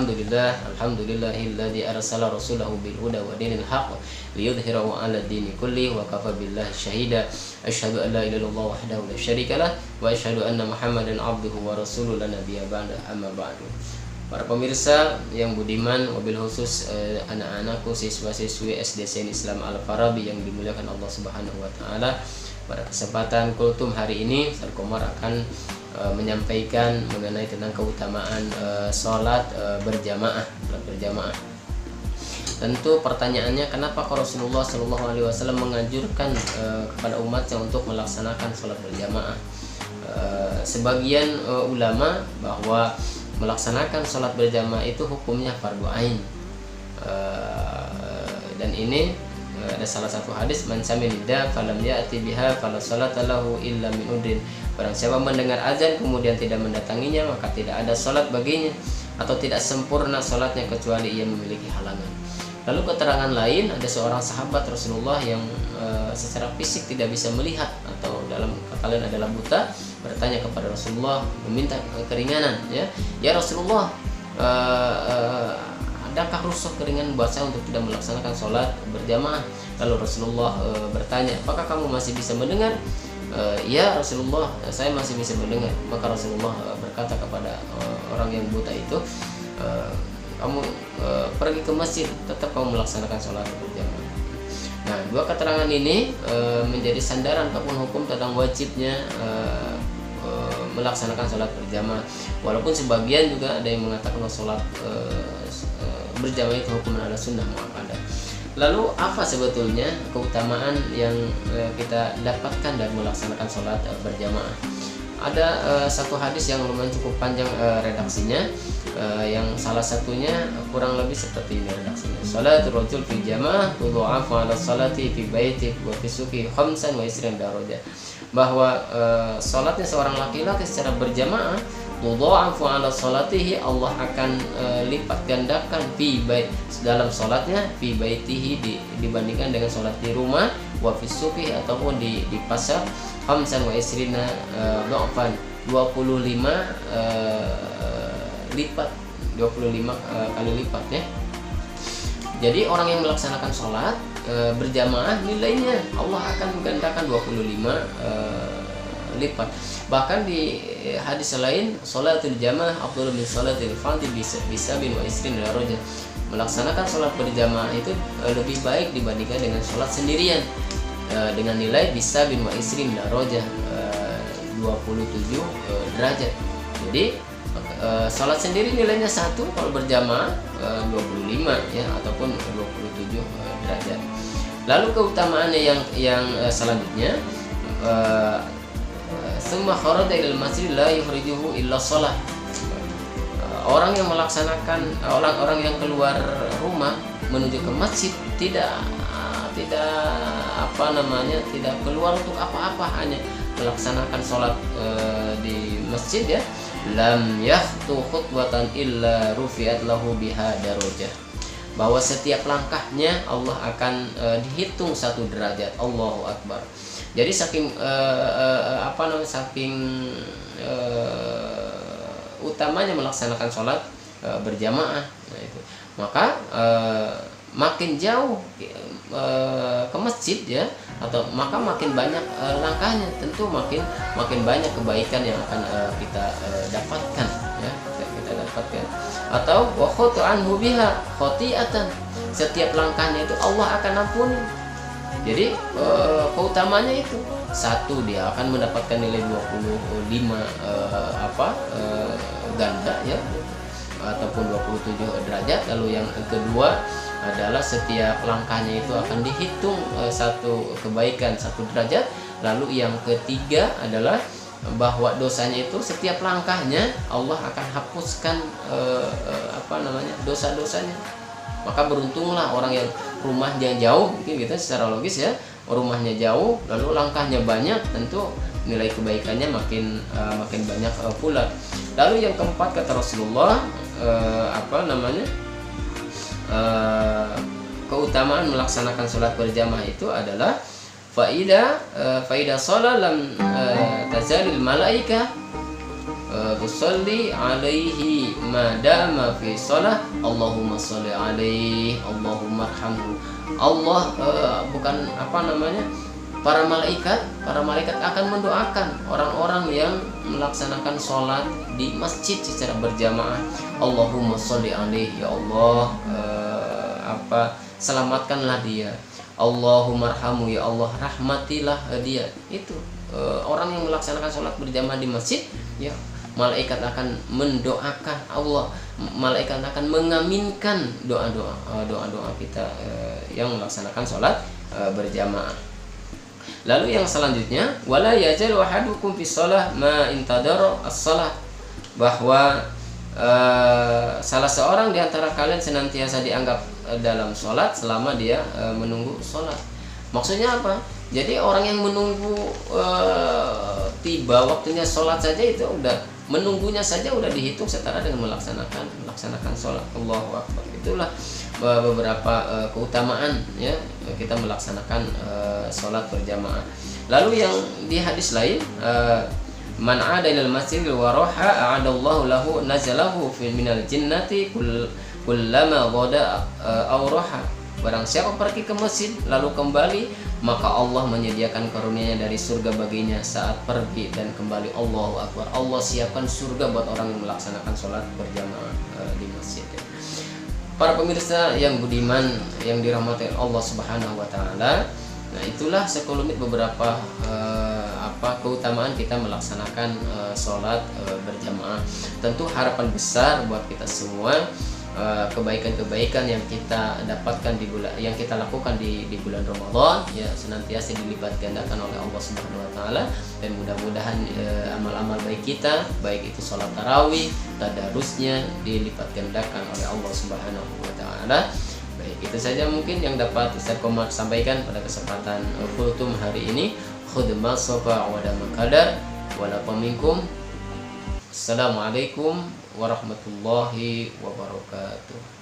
alhamdulillahilladzi arsala rasulahu bil huda wa dinil haqq liyudhhirahu 'ala dini kulli wa kafa billahi syahida. Asyhadu an la ilaha illallah wahdahu la syarikalah wa asyhadu anna Muhammadan 'abduhu wa rasuluhu la nabiyya ba'da, amma ba'du. Para pemirsa yang budiman, wabil khusus anak-anakku siswa-siswi SD Sains Islam Al-Farabi yang dimuliakan Allah Subhanahu wa taala. Pada kesempatan kultum hari ini, Ustaz Komar akan menyampaikan mengenai tentang keutamaan salat berjamaah. Tentu pertanyaannya, kenapa Rasulullah Shallallahu Alaihi Wasallam menganjurkan kepada umatnya untuk melaksanakan salat berjamaah? Sebagian ulama bahwa melaksanakan sholat berjamaah itu hukumnya fardu ain, dan ini ada salah satu hadis, man samida falam ya'ti biha fala sholata lahu illa min udrin. Barang siapa mendengar azan kemudian tidak mendatanginya, maka tidak ada sholat baginya atau tidak sempurna sholatnya kecuali ia memiliki halangan. Lalu keterangan lain, ada seorang sahabat Rasulullah yang secara fisik tidak bisa melihat atau dalam kata lain adalah buta, bertanya kepada Rasulullah meminta keringanan, ya Rasulullah, adakah rukhsah keringanan buat saya untuk tidak melaksanakan sholat berjamaah? Lalu Rasulullah bertanya, apakah kamu masih bisa mendengar? Ya Rasulullah, saya masih bisa mendengar. Maka Rasulullah berkata kepada orang yang buta itu, kamu pergi ke masjid, tetap kamu melaksanakan sholat berjamaah. Nah, dua keterangan ini menjadi sandaran ataupun hukum tentang wajibnya melaksanakan sholat berjamaah. Walaupun sebagian juga ada yang mengatakan bahwa sholat berjamaah itu hukum adalah sunnah muakkadah. Lalu apa sebetulnya keutamaan yang kita dapatkan dari melaksanakan sholat berjamaah? Ada satu hadis yang lumayan cukup panjang redaksinya, yang salah satunya kurang lebih seperti ini redaksinya. Sholatul rajul fi jamaah tudha'afu 'ala sholati fi baitihi wa fi suqihi 25 darajah. Bahwa salatnya seorang laki-laki secara berjamaah tudha'afu 'ala sholatihi, Allah akan lipat gandakan fi bait, dalam salatnya, fi baitihi dibandingkan dengan salat di rumah, wa fi suqihi ataupun di pasar, 25 dha'fan 25 lipat, 25 kali lipat ya. Jadi orang yang melaksanakan sholat berjamaah, nilainya Allah akan menggandakan 25 lipat. Bahkan di hadis lain, sholatul jamaah afdhalu min sholatil fardhi bisa bin wa isrin darajah. Melaksanakan sholat berjamaah itu lebih baik dibandingkan dengan sholat sendirian, dengan nilai bisa bin wa isrin darajah, 27 derajat. Jadi sholat sendiri nilainya 1, kalau berjamaah 25 ya, ataupun 27 derajat. Lalu keutamaannya yang selanjutnya, summa kharaja ilal masjid la yukhrijuhu illa shalah. Orang yang melaksanakan, orang yang keluar rumah menuju ke masjid tidak tidak keluar untuk apa-apa, hanya melaksanakan sholat di masjid ya. Lam yahtu khutwatan illa rufi'at lahu biha darajah. Bahwa setiap langkahnya Allah akan dihitung 1 derajat. Allahu Akbar. Jadi saking utamanya melaksanakan sholat berjamaah, nah itu. Maka makin jauh ke masjid ya, atau maka makin banyak langkahnya, tentu makin banyak kebaikan yang akan kita dapatkan ya, kita dapatkan. Atau wa khatu anhu biha khati'atan, setiap langkahnya itu Allah akan ampuni. Jadi keutamanya itu, 1, dia akan mendapatkan nilai 25 ganda ya, ataupun 27 derajat. Lalu yang kedua adalah setiap langkahnya itu akan dihitung 1 kebaikan, 1 derajat. Lalu yang ketiga adalah bahwa dosanya itu setiap langkahnya Allah akan hapuskan dosa-dosanya. Maka beruntunglah orang yang rumahnya jauh, mungkin kita secara logis ya, rumahnya jauh lalu langkahnya banyak, tentu nilai kebaikannya makin banyak pula. Lalu yang keempat, kata Rasulullah, keutamaan melaksanakan sholat berjamaah itu adalah faida sholat lam tazalil malaika tusalli alaihi ma dama fi shalah Allahumma shalli alaihi Allahumma arhamhu. Allah bukan apa namanya, para malaikat akan mendoakan orang-orang yang melaksanakan sholat di masjid secara berjamaah. Allahumma sholli alaihi, ya Allah selamatkanlah dia. Allahumma arhamhu, ya Allah rahmatilah dia. Itu orang yang melaksanakan sholat berjamaah di masjid, ya malaikat akan mendoakan Allah, malaikat akan mengaminkan doa-doa kita yang melaksanakan sholat berjamaah. Lalu yang selanjutnya, wala yajalu ahadukum fi shalah ma intadara as-shalah, bahwa salah seorang di antara kalian senantiasa dianggap dalam sholat selama dia menunggu sholat. Maksudnya apa? Jadi orang yang menunggu tiba waktunya sholat saja, itu udah menunggunya saja udah dihitung setara dengan melaksanakan sholat. Allahu Akbar. Itulah beberapa keutamaan ya kita melaksanakan sholat berjamaah. Lalu yang di hadis lain, man ada ilal masjidil waraha a'adallahu lahu nazalahu fi minal jinnati kullama ghada aw raha. Barang siapa pergi ke masjid lalu kembali, maka Allah menyediakan karunia-Nya dari surga baginya saat pergi dan kembali. Allahu Akbar. Allah siapkan surga buat orang yang melaksanakan sholat berjamaah di masjid. Para pemirsa yang budiman yang dirahmati Allah Subhanahu wa taala, nah itulah sekelumit beberapa keutamaan kita melaksanakan sholat berjamaah. Tentu harapan besar buat kita semua, kebaikan-kebaikan yang kita dapatkan yang kita lakukan di bulan Ramadan ya senantiasa dilipat gandakan oleh Allah Subhanahu wa taala, dan mudah-mudahan amal-amal baik kita, baik itu sholat tarawih, tadarusnya dilipat gandakan oleh Allah Subhanahu wa taala. Baik, itu saja mungkin yang dapat Ustaz Komar sampaikan pada kesempatan kultum hari ini. Khudma sofa wa dama qadar wala paminkum. Assalamualaikum warahmatullahi wabarakatuh.